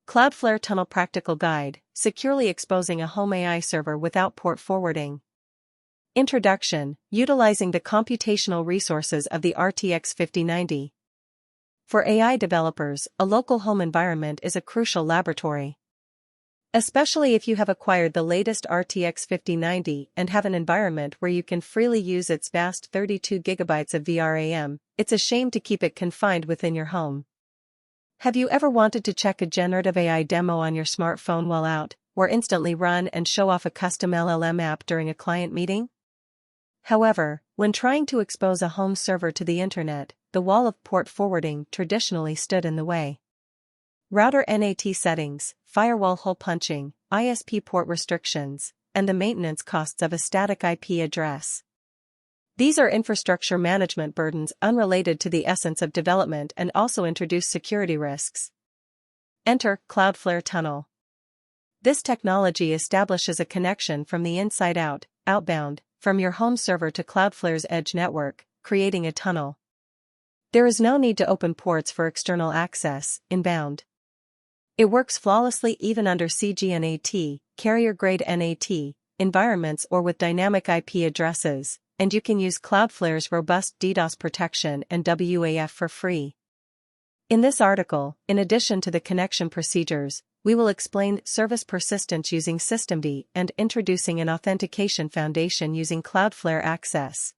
Cloudflare Tunnel Practical Guide, Securely Exposing a Home AI Server Without Port Forwarding. Introduction, Utilizing the Computational Resources of the RTX 5090. For AI developers, a local home environment is a crucial laboratory. Especially if you have acquired the latest RTX 5090 and have an environment where you can freely use its vast 32 GB of VRAM, it's a shame to keep it confined within your home. Have you ever wanted to check a generative AI demo on your smartphone while out, or instantly run and show off a custom LLM app during a client meeting? However, when trying to expose a home server to the internet, the wall of port forwarding traditionally stood in the way. Router NAT settings, firewall hole punching, ISP port restrictions, and the maintenance costs of a static IP address. These are infrastructure management burdens unrelated to the essence of development and also introduce security risks. Enter Cloudflare Tunnel. This technology establishes a connection from the inside out, outbound, from your home server to Cloudflare's edge network, creating a tunnel. There is no need to open ports for external access, inbound. It works flawlessly even under CGNAT, carrier-grade NAT, environments or with dynamic IP addresses, and you can use Cloudflare's robust DDoS protection and WAF for free. In this article, in addition to the connection procedures, we will explain service persistence using systemd and introducing an authentication foundation using Cloudflare Access.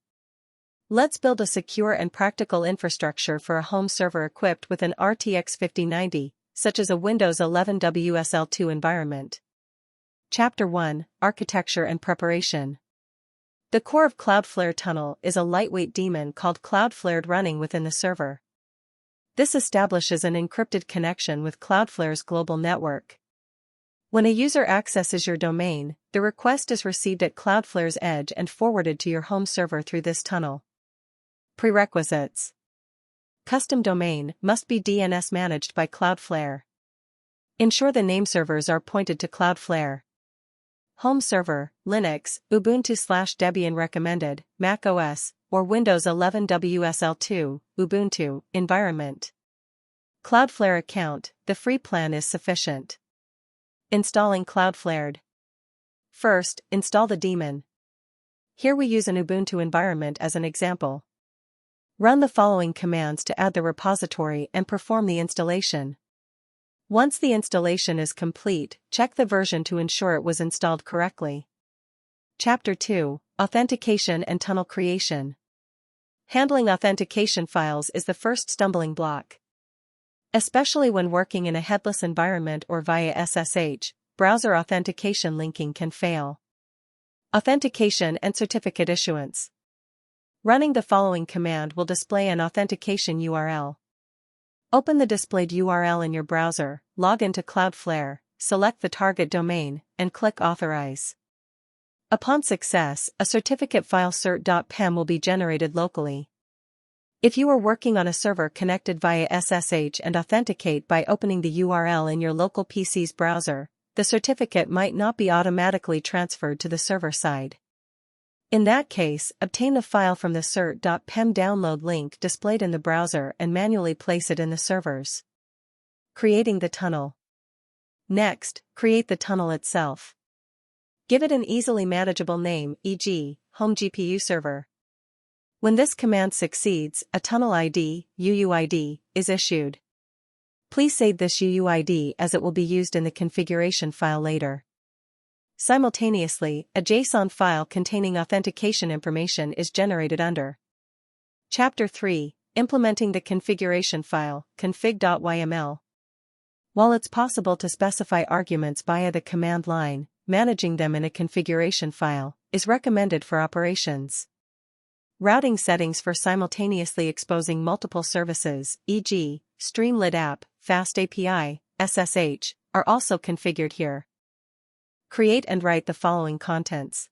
Let's build a secure and practical infrastructure for a home server equipped with an RTX 5090, such as a Windows 11 WSL2 environment. Chapter 1, Architecture and Preparation. The core of Cloudflare Tunnel is a lightweight daemon called Cloudflare running within the server. This establishes an encrypted connection with Cloudflare's global network. When a user accesses your domain, the request is received at Cloudflare's edge and forwarded to your home server through this tunnel. Prerequisites. Custom domain must be DNS managed by Cloudflare. Ensure the name servers are pointed to Cloudflare. Home server, Linux, Ubuntu/Debian recommended, Mac OS, or Windows 11 WSL2, Ubuntu, environment. Cloudflare account, the free plan is sufficient. Installing Cloudflare. First, install the daemon. Here we use an Ubuntu environment as an example. Run the following commands to add the repository and perform the installation. Once the installation is complete, check the version to ensure it was installed correctly. Chapter 2, Authentication and Tunnel Creation. Handling authentication files is the first stumbling block. Especially when working in a headless environment or via SSH, browser authentication linking can fail. Authentication and certificate issuance. Running the following command will display an authentication URL. Open the displayed URL in your browser, log into Cloudflare, select the target domain, and click Authorize. Upon success, a certificate file cert.pem will be generated locally. If you are working on a server connected via SSH and authenticate by opening the URL in your local PC's browser, the certificate might not be automatically transferred to the server side. In that case, obtain the file from the cert.pem download link displayed in the browser and manually place it in the servers. Creating the tunnel. Next, create the tunnel itself. Give it an easily manageable name, e.g., Home GPU Server. When this command succeeds, a tunnel ID, UUID, is issued. Please save this UUID as it will be used in the configuration file later. Simultaneously, a JSON file containing authentication information is generated under. Chapter 3, Implementing the configuration file, config.yml. While it's possible to specify arguments via the command line, managing them in a configuration file is recommended for operations. Routing settings for simultaneously exposing multiple services, e.g., Streamlit app, Fast API, SSH, are also configured here. Create and write the following contents.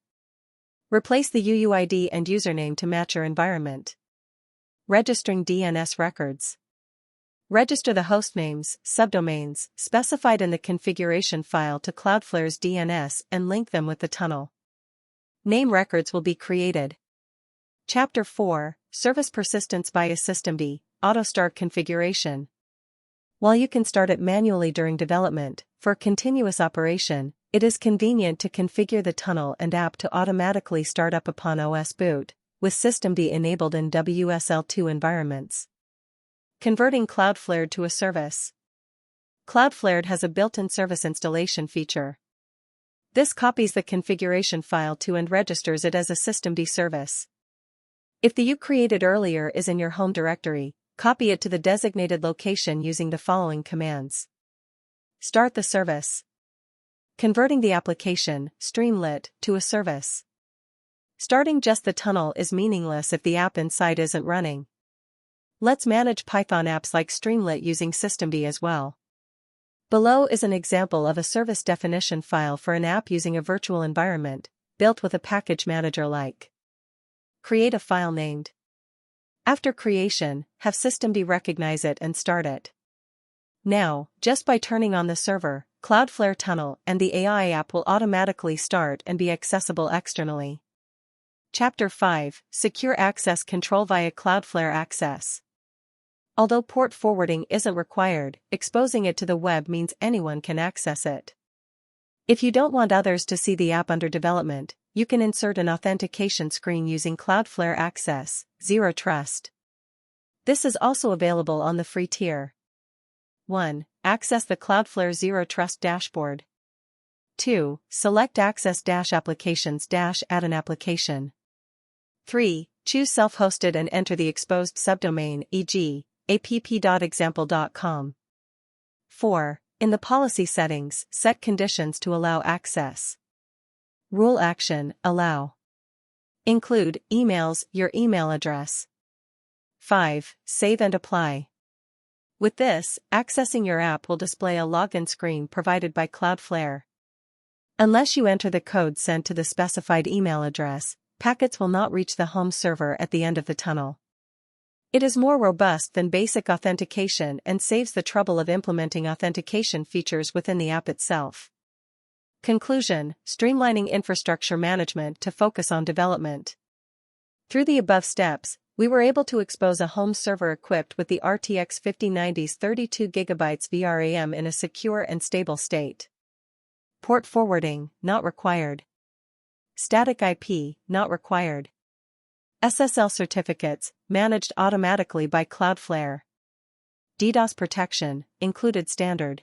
Replace the UUID and username to match your environment. Registering DNS records. Register the hostnames, subdomains, specified in the configuration file to Cloudflare's DNS and link them with the tunnel. Name records will be created. Chapter 4, Service Persistence via systemd, Auto-Start Configuration. While you can start it manually during development, for continuous operation, it is convenient to configure the tunnel and app to automatically start up upon OS boot, with systemd enabled in WSL2 environments. Converting Cloudflare to a service. Cloudflare has a built-in service installation feature. This copies the configuration file to and registers it as a systemd service. If the you created earlier is in your home directory, copy it to the designated location using the following commands. Start the service. Converting the application, Streamlit, to a service. Starting just the tunnel is meaningless if the app inside isn't running. Let's manage Python apps like Streamlit using systemd as well. Below is an example of a service definition file for an app using a virtual environment, built with a package manager like. Create a file named. After creation, have systemd recognize it and start it. Now, just by turning on the server, Cloudflare Tunnel and the AI app will automatically start and be accessible externally. Chapter 5: Secure Access Control via Cloudflare Access. Although port forwarding isn't required, exposing it to the web means anyone can access it. If you don't want others to see the app under development, you can insert an authentication screen using Cloudflare Access, Zero Trust. This is also available on the free tier. 1. Access the Cloudflare Zero Trust dashboard. 2. Select Access-Applications-Add an application. 3. Choose self-hosted and enter the exposed subdomain, e.g., app.example.com. 4. In the policy settings, set conditions to allow access. Rule action, allow. Include emails, your email address. 5. Save and apply. With this, accessing your app will display a login screen provided by Cloudflare. Unless you enter the code sent to the specified email address, packets will not reach the home server at the end of the tunnel. It is more robust than basic authentication and saves the trouble of implementing authentication features within the app itself. Conclusion: streamlining infrastructure management to focus on development. Through the above steps, we were able to expose a home server equipped with the RTX 5090's 32GB VRAM in a secure and stable state. Port forwarding, not required. Static IP, not required. SSL certificates, managed automatically by Cloudflare. DDoS protection, included standard.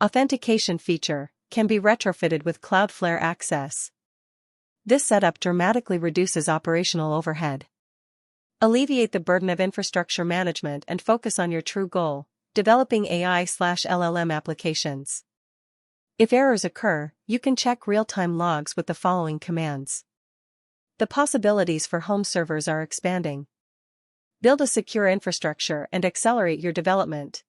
Authentication feature, can be retrofitted with Cloudflare Access. This setup dramatically reduces operational overhead. Alleviate the burden of infrastructure management and focus on your true goal, developing AI/LLM applications. If errors occur, you can check real-time logs with the following commands. The possibilities for home servers are expanding. Build a secure infrastructure and accelerate your development.